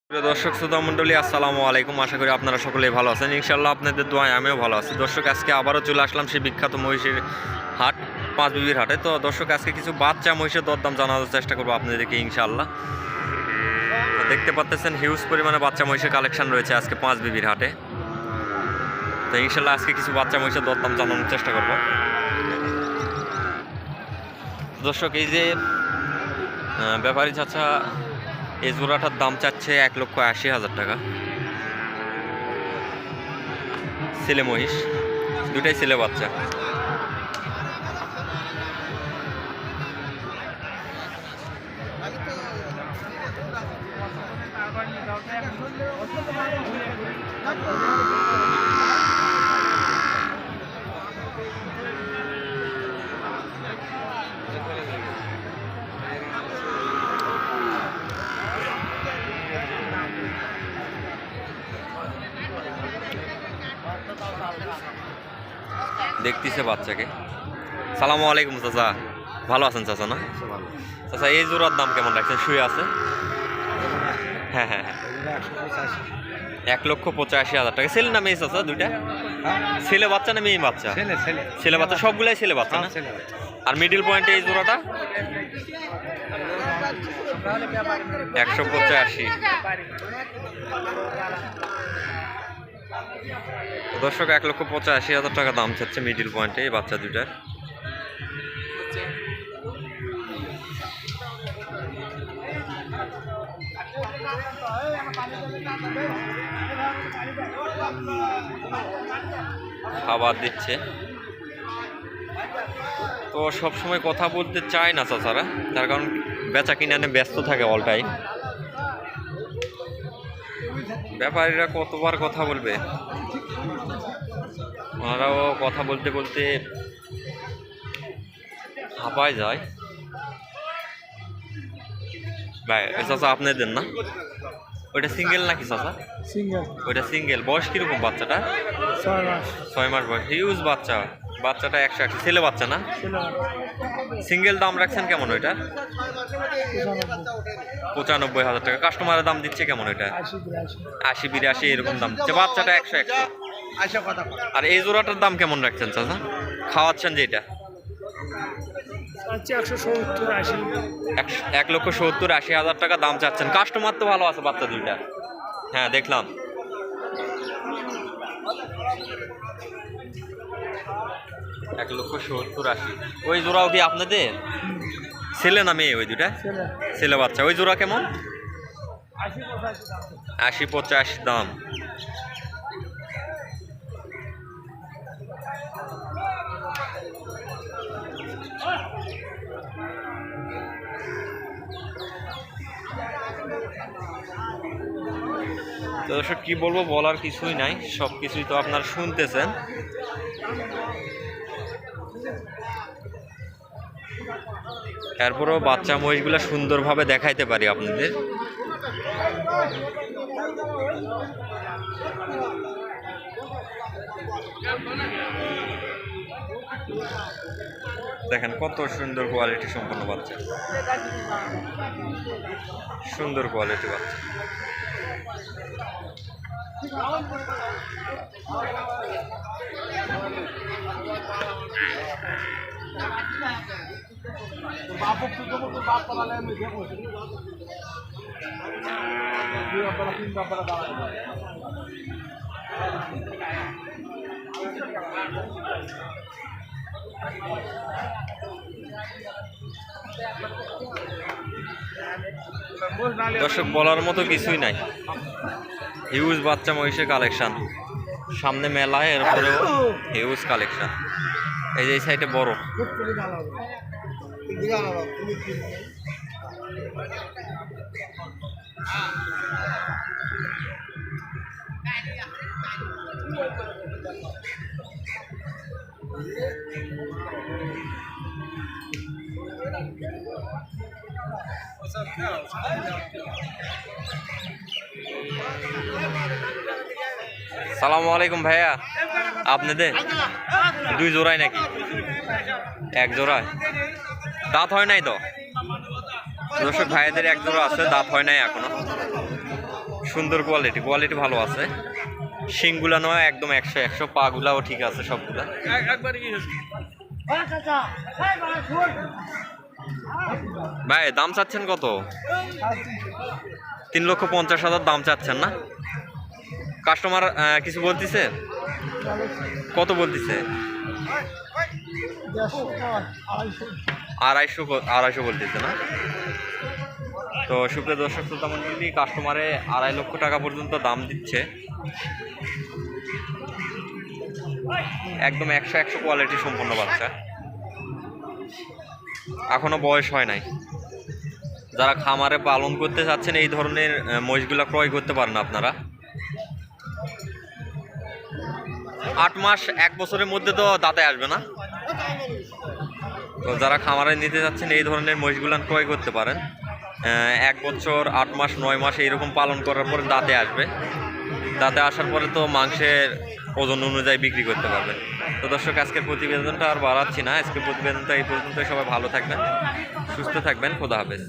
প্রিয় দর্শক শ্রোতা মণ্ডলী, আসসালামু আলাইকুম। আশা করি আপনারা সকলেই ভালো আছেন। ইনশাল্লাহ আপনাদের দোয়ায় আমিও ভালো আছি। দর্শক, আজকে আবারও চলে আসলাম সেই বিখ্যাত মহিষের হাট, পাঁচবিবির হাটে। তো দর্শক, আজকে কিছু বাচ্চা মহিষের দরদাম জানানোর চেষ্টা করবো আপনাদেরকে ইনশাল্লাহ। তো দেখতে পাচ্ছেন হিউজ পরিমাণে বাচ্চা মহিষের কালেকশন রয়েছে আজকে পাঁচবিবির হাটে। তো ইনশাল্লাহ আজকে কিছু বাচ্চা মহিষের দরদাম জানানোর চেষ্টা করবো। দর্শক, এই যে ব্যাপারী চাচা এই জোড়াটার দাম চাচ্ছে 1,80,000 টাকা। ছেলে মহিষ, দুটাই ছেলে বাচ্চা। দেখতেছে বাচ্চাকে। সালামু আলাইকুম চাচা, ভালো আছেন চাচা? না চাচা, এই জোড়ার দাম কেমন রাখছেন? শুয়ে আছে? হ্যাঁ হ্যাঁ হ্যাঁ, 1,85,000 টাকা। ছেলে না মেয়ে চাচা দুইটা? ছেলে বাচ্চা না মেয়ে বাচ্চা? ছেলে বাচ্চা, সবগুলাই ছেলে বাচ্চা না? আর মিডিল পয়েন্টে এই জোড়াটা 185। দর্শক, 1,85,000 টাকা দাম চাচ্ছে মিডিল পয়েন্টে এই বাচ্চা দুইটার। খাবার দিচ্ছে তো সবসময় কথা বলতে চায় না চাচারা, তার কারণ বেচা কিনে ব্যস্ত থাকে অল টাইম। ব্যাপারীরা কতবার কথা বলবে, ওনারাও কথা বলতে বলতে হাঁপায় যায়। ভাই চাচা আপনাদের না, ওইটা সিঙ্গেল নাকি চাচা? সিঙ্গেল। ওইটা সিঙ্গেল। বয়স কিরকম বাচ্চাটা? 6 মাস। 6 মাস বয়স। হিউজ বাচ্চা। বাচ্চাটা 180। ছেলে বাচ্চা না? সিঙ্গেল। দাম রাখছেন কেমন ওইটা? 95,000 টাকা। কাস্টমারের দাম দিচ্ছে কেমন ওইটা? 80-82 এরকম দাম দিচ্ছে। বাচ্চাটা 100। আর এই জোড়াটার দাম কেমন রাখছেন চাচা? খাওয়াচ্ছেন যেটা? 1,70,000-80,000 টাকা দাম চাচ্ছেন। কাস্টমার তো ভালো আছে বাচ্চা দুইটা, হ্যাঁ দেখলাম। এক 1,70,000-80। ওই জোড়াও কি আপনাদের? ছেলে না মেয়ে ওই দুটা? ছেলে বাচ্চা। ওই জোড়া কেমন? 80-85 দাম। তো দর্শক, কি বলবো, বলার কিছুই নাই, সব কিছুই তো আপনারা শুনতেছেন। এরপরও বাচ্চা মহিষগুলো সুন্দরভাবে দেখাইতে পারি আপনাদের। দেখেন কত সুন্দর কোয়ালিটি সম্পন্ন বাচ্চা, সুন্দর কোয়ালিটি বাচ্চা। দর্শক, বলার মতো কিছুই নাই। হিউজ বাচ্চা মহিষের কালেকশন, সামনে মেলায়, এরপরেও হিউজ কালেকশন। এই যে এই সাইডে বড়। সালামু আলাইকুম ভাইয়া, আপনাদের দুই জোড়ায় নাকি? এক জোড়ায় দাঁত হয় নাই তো? দর্শক ভাইয়াদের এক জোড়া আছে, দাঁত হয় নাই এখনো। সুন্দর কোয়ালিটি ভালো আছে। শিংগুলা নয় একদম 100 পাগুলাও ঠিক আছে সবগুলা। ভাই দাম চাচ্ছেন কত? 3,50,000 দাম চাচ্ছেন না? কাস্টমার কিছু বলতেছে? কত বলতেছে? 250 বলতেছে না? তো সুপ্রিয় দর্শক শ্রোতা মণ্ডলী, কাস্টমারে 2.5 লক্ষ টাকা পর্যন্ত দাম দিচ্ছে। একদম 100 কোয়ালিটি সম্পন্ন বাচ্চা, এখনো বয়স হয় নাই। যারা খামারে পালন করতে চাচ্ছেন এই ধরনের মহিষগুলা ক্রয় করতে পারেন আপনারা। 8 মাস 1 বছরের মধ্যে তো দাঁতে আসবে না। তো যারা খামারে নিতে যাচ্ছেন এই ধরনের মহিষগুলান ক্রয় করতে পারেন। 1 বছর 8 মাস 9 মাস এইরকম পালন করার পরে দাঁতে আসবে। দাঁতে আসার পরে তো মাংসের ওজন অনুযায়ী বিক্রি করতে পারবেন। তো দর্শক, আজকের প্রতিবেদনটা আর বাড়াচ্ছি না। আজকের প্রতিবেদনটা এই পর্যন্ত। সবাই ভালো থাকবেন, সুস্থ থাকবেন। খোদা হাফেজ।